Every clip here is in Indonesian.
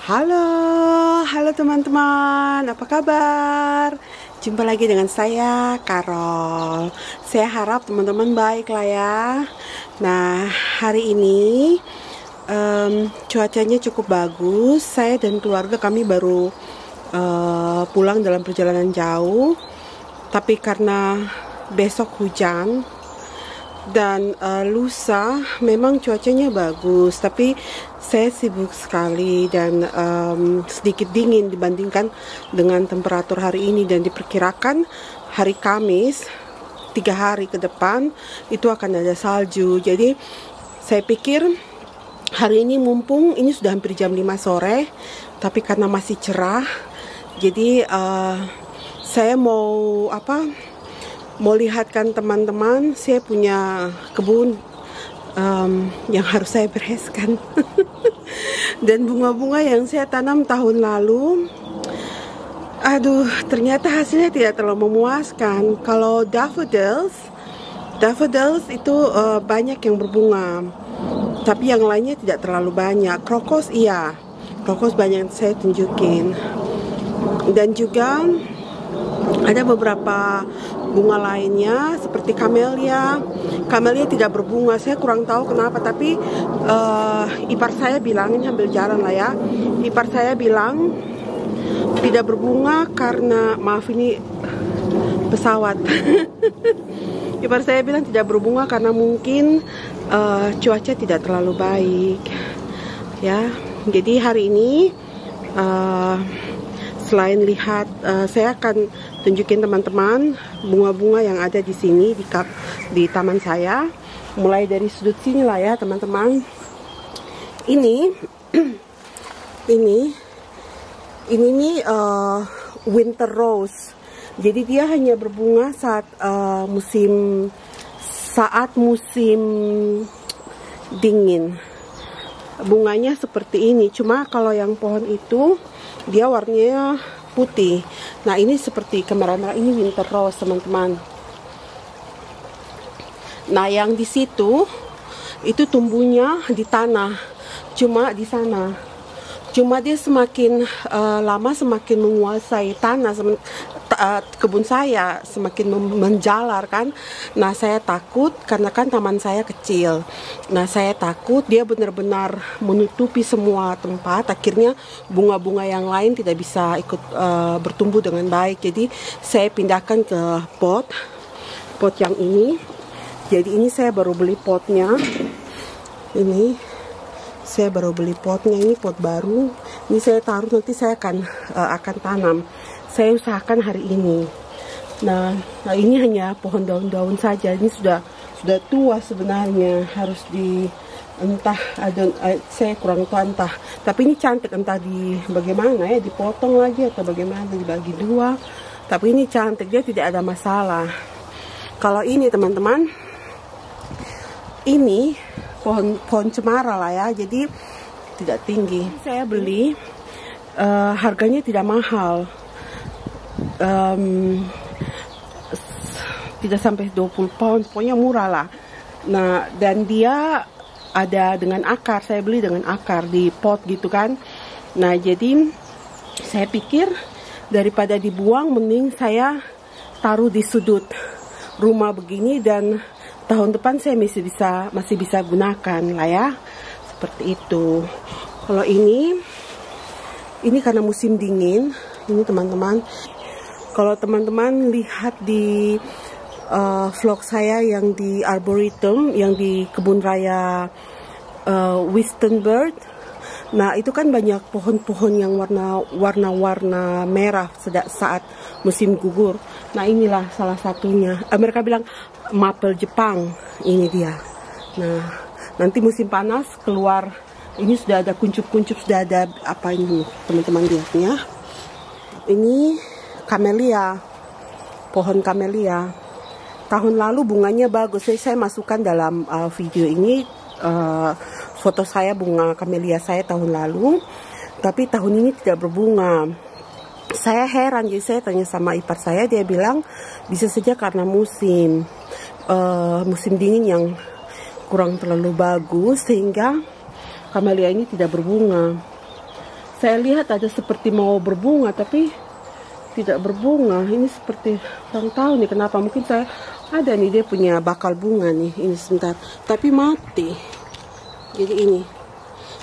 Halo, halo teman-teman, apa kabar? Jumpa lagi dengan saya, Carol. Saya harap teman-teman baik lah ya. Nah, hari ini cuacanya cukup bagus. Saya dan keluarga kami baru pulang dalam perjalanan jauh. Tapi karena besok hujan dan lusa memang cuacanya bagus, tapi saya sibuk sekali dan sedikit dingin dibandingkan dengan temperatur hari ini, dan diperkirakan hari Kamis 3 hari ke depan itu akan ada salju. Jadi saya pikir hari ini mumpung ini sudah hampir jam 5 sore tapi karena masih cerah, jadi saya mau lihatkan teman-teman, saya punya kebun yang harus saya bereskan. Dan bunga-bunga yang saya tanam tahun lalu, aduh, ternyata hasilnya tidak terlalu memuaskan. Kalau daffodils itu banyak yang berbunga, tapi yang lainnya tidak terlalu banyak. Crocus iya, crocus banyak saya tunjukin. Dan juga ada beberapa bunga lainnya seperti camellia. Camellia tidak berbunga, saya kurang tahu kenapa, tapi ipar saya bilang, ini ambil jalan lah ya, ipar saya bilang tidak berbunga karena, maaf ini pesawat. Ipar saya bilang tidak berbunga karena mungkin cuaca tidak terlalu baik ya. Jadi hari ini selain lihat, saya akan tunjukin teman-teman bunga-bunga yang ada di sini di taman saya. Mulai dari sudut sini lah ya teman-teman. Ini nih winter rose. Jadi dia hanya berbunga saat musim dingin. Bunganya seperti ini. Cuma kalau yang pohon itu dia warnanya putih. Nah, ini seperti kemerah-merah, ini winter rose teman-teman. Nah, yang di situ itu tumbuhnya di tanah, cuma di sana. Cuma dia semakin lama semakin menguasai tanah, kebun saya semakin menjalar kan. Nah, saya takut karena kan taman saya kecil. Nah, saya takut dia benar-benar menutupi semua tempat. Akhirnya bunga-bunga yang lain tidak bisa ikut bertumbuh dengan baik. Jadi saya pindahkan ke pot yang ini. Jadi ini saya baru beli potnya. Saya baru beli potnya, ini pot baru. Ini saya taruh, nanti saya akan tanam. Saya usahakan hari ini. Nah ini hanya pohon daun-daun saja. Ini sudah tua sebenarnya, harus saya kurang tahu entah. Tapi ini cantik, entah bagaimana ya, dipotong lagi atau bagaimana, dibagi dua. Tapi ini cantik, dia tidak ada masalah. Kalau ini teman-teman, ini pohon cemara lah ya, jadi tidak tinggi. Saya beli, harganya tidak mahal, tidak sampai 20 pound, pokoknya murah lah. Nah, dan dia ada dengan akar, saya beli dengan akar di pot gitu kan. Nah, jadi saya pikir daripada dibuang, mending saya taruh di sudut rumah begini, dan tahun depan saya masih bisa gunakan lah ya, seperti itu. Kalau ini karena musim dingin, ini teman-teman. Kalau teman-teman lihat di vlog saya yang di Arboretum, yang di kebun raya Western, nah itu kan banyak pohon-pohon yang warna-warna merah saat musim gugur. Nah, inilah salah satunya. Mereka bilang maple Jepang, ini dia. Nah, nanti musim panas keluar, ini sudah ada kuncup-kuncup, sudah ada apa ini teman-teman lihatnya. Ini camellia, pohon camellia. Tahun lalu bunganya bagus, jadi saya masukkan dalam video ini foto saya bunga camellia saya tahun lalu. Tapi tahun ini tidak berbunga. Saya heran, jadi saya tanya sama ipar saya, dia bilang bisa saja karena musim dingin yang kurang terlalu bagus sehingga camellia ini tidak berbunga. Saya lihat ada seperti mau berbunga tapi tidak berbunga. Ini seperti kurang tahu nih kenapa. Mungkin saya ada nih dia punya bakal bunga nih. Ini sebentar, tapi mati. Jadi ini.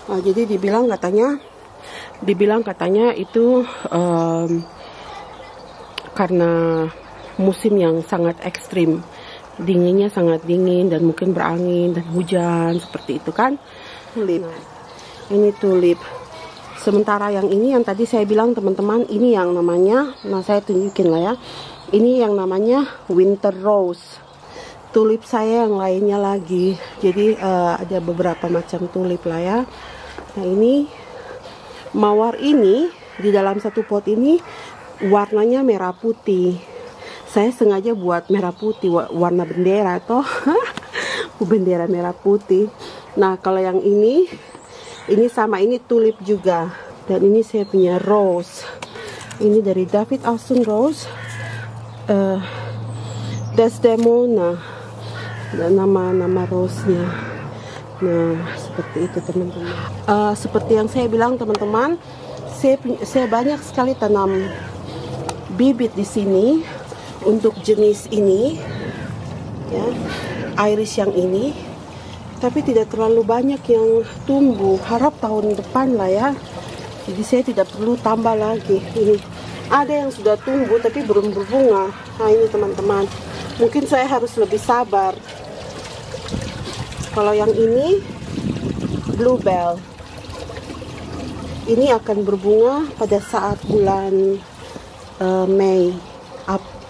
Jadi dibilang katanya itu karena musim yang sangat ekstrim. Dinginnya sangat dingin dan mungkin berangin dan hujan seperti itu kan. Tulip. Ini tulip. Sementara yang ini yang tadi saya bilang teman-teman, ini yang namanya, nah saya tunjukin lah ya. Ini yang namanya winter rose. Tulip saya yang lainnya lagi. Jadi ada beberapa macam tulip lah ya. Nah ini mawar ini di dalam satu pot ini warnanya merah putih. Saya sengaja buat merah putih, warna bendera toh. Bendera merah putih. Nah kalau yang ini sama, ini tulip juga. Dan ini saya punya rose. Ini dari David Austin Rose. Desdemona. Dan nama rose-nya. Nah seperti itu teman-teman. Seperti yang saya bilang teman-teman, saya banyak sekali tanam bibit di sini. Untuk jenis ini ya, iris yang ini, tapi tidak terlalu banyak yang tumbuh. Harap tahun depan lah ya. Jadi saya tidak perlu tambah lagi. Ini ada yang sudah tumbuh tapi belum berbunga. Nah ini teman-teman, mungkin saya harus lebih sabar. Kalau yang ini bluebell, ini akan berbunga pada saat bulan Mei,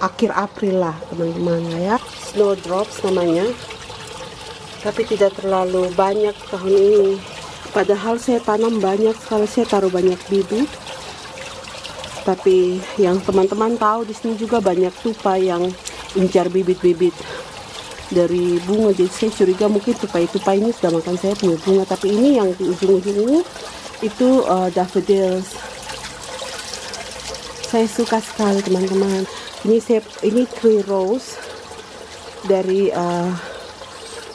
akhir April lah teman-teman ya. Snowdrops namanya, tapi tidak terlalu banyak tahun ini. Padahal saya tanam banyak sekali, saya taruh banyak bibit. Tapi yang teman-teman tahu di sini juga banyak tupai yang incar bibit-bibit dari bunga. Jadi saya curiga mungkin tupai-tupai ini sudah makan saya punya bunga. Tapi ini yang di ujung-ujung ini itu daffodils. Saya suka sekali teman-teman. Ini tree rose dari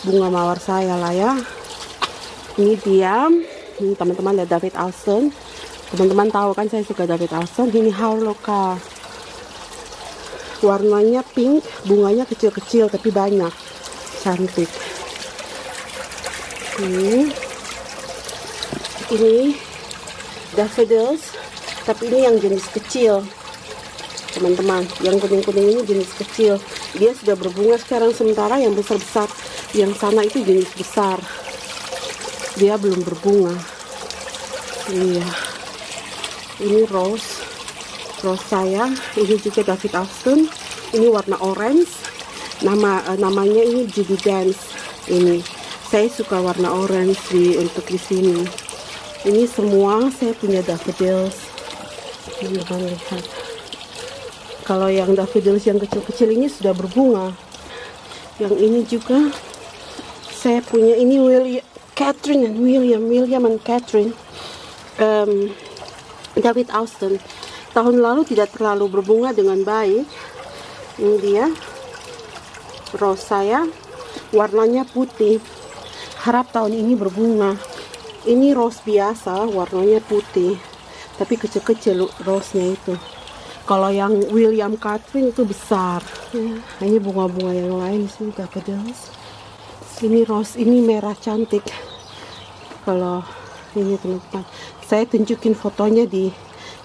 bunga mawar saya lah ya. Ini dia. Ini teman-teman ada David Austin. Teman-teman tahu kan saya suka David Austin. Ini Harloka. Warnanya pink, bunganya kecil-kecil tapi banyak. Cantik. Ini daffodils, tapi ini yang jenis kecil. Teman-teman, yang kuning-kuning ini jenis kecil. Dia sudah berbunga sekarang, sementara yang besar-besar yang sana itu jenis besar. Dia belum berbunga. Iya. Ini rose saya. Ini juga David Austin. Ini warna orange. Namanya ini Judy Dance. Ini saya suka warna orange untuk di sini. Ini semua saya punya daffodils. Teman-teman lihat. Kalau yang daffodils yang kecil-kecil ini sudah berbunga. Yang ini juga saya punya, ini William and Catherine. David Austin. Tahun lalu tidak terlalu berbunga dengan baik. Ini dia rose saya. Warnanya putih. Harap tahun ini berbunga. Ini rose biasa, warnanya putih. Tapi kecil-kecil rose-nya itu. Kalau yang William Catherine itu besar. Ya, ini bunga-bunga yang lain di sini daffodils. Ini rose, ini merah cantik. Kalau ini teman-teman, saya tunjukin fotonya di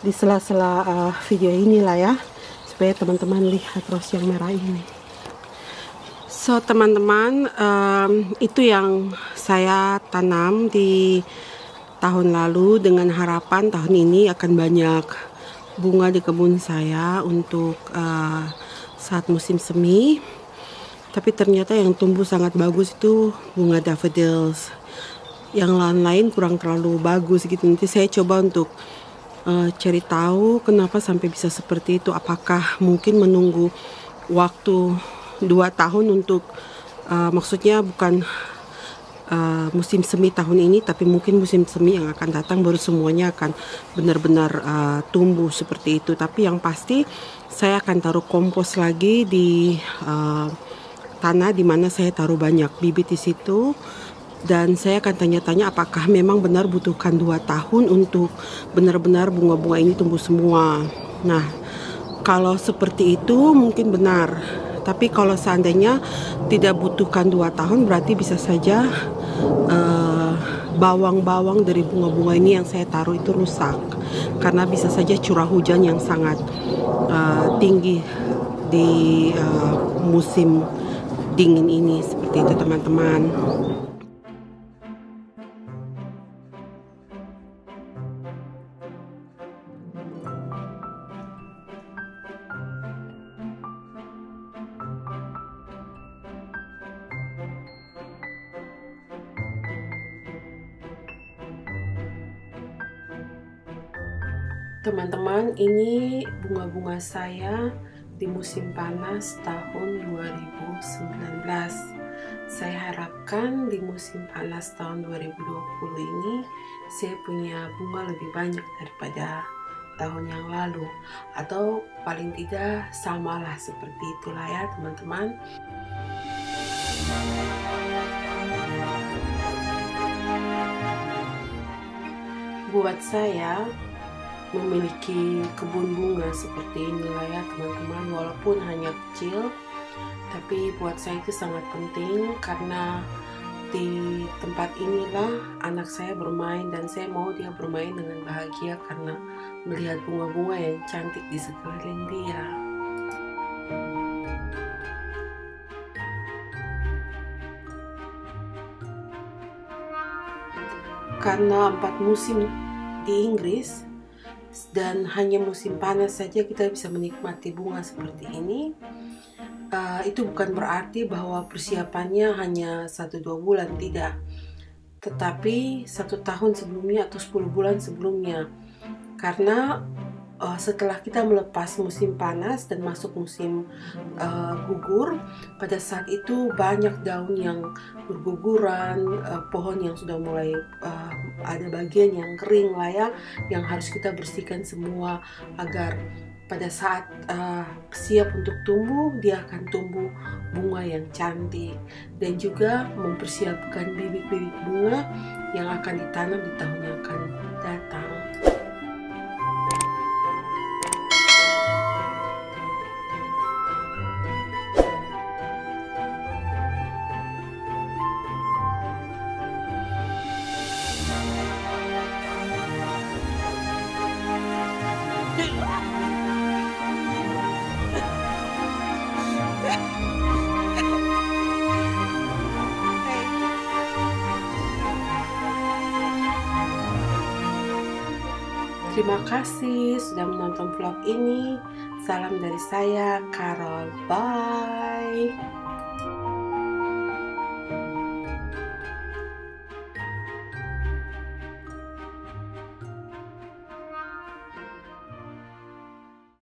sela-sela video inilah ya, supaya teman-teman lihat rose yang merah ini. So teman-teman, itu yang saya tanam di tahun lalu dengan harapan tahun ini akan banyak bunga di kebun saya untuk saat musim semi. Tapi ternyata yang tumbuh sangat bagus itu bunga daffodils. Yang lain-lain kurang terlalu bagus gitu. Nanti saya coba untuk cari tahu kenapa sampai bisa seperti itu. Apakah mungkin menunggu waktu 2 tahun untuk maksudnya bukan musim semi tahun ini, tapi mungkin musim semi yang akan datang baru semuanya akan benar-benar tumbuh seperti itu. Tapi yang pasti saya akan taruh kompos lagi di tanah di mana saya taruh banyak bibit di situ. Dan saya akan tanya-tanya apakah memang benar butuhkan 2 tahun untuk benar-benar bunga-bunga ini tumbuh semua. Nah, kalau seperti itu mungkin benar. Tapi kalau seandainya tidak butuhkan 2 tahun, berarti bisa saja bawang-bawang dari bunga-bunga ini yang saya taruh itu rusak. Karena bisa saja curah hujan yang sangat tinggi di musim dingin ini. Seperti itu teman-teman. Teman-teman, ini bunga-bunga saya di musim panas tahun 2019. Saya harapkan di musim panas tahun 2020 ini saya punya bunga lebih banyak daripada tahun yang lalu, atau paling tidak samalah seperti itulah ya teman-teman. Buat saya memiliki kebun bunga seperti inilah ya teman-teman, walaupun hanya kecil, tapi buat saya itu sangat penting karena di tempat inilah anak saya bermain dan saya mau dia bermain dengan bahagia karena melihat bunga-bunga yang cantik di sekeliling dia. Karena 4 musim di Inggris dan hanya musim panas saja kita bisa menikmati bunga seperti ini, itu bukan berarti bahwa persiapannya hanya 1-2 bulan, tidak, tetapi 1 tahun sebelumnya atau 10 bulan sebelumnya. Karena setelah kita melepas musim panas dan masuk musim gugur, pada saat itu banyak daun yang berguguran, pohon yang sudah mulai ada bagian yang kering lah ya, yang harus kita bersihkan semua agar pada saat siap untuk tumbuh, dia akan tumbuh bunga yang cantik, dan juga mempersiapkan bibit-bibit bunga yang akan ditanam di tahun yang akan datang. Terima kasih sudah menonton vlog ini. Salam dari saya, Carol. Bye.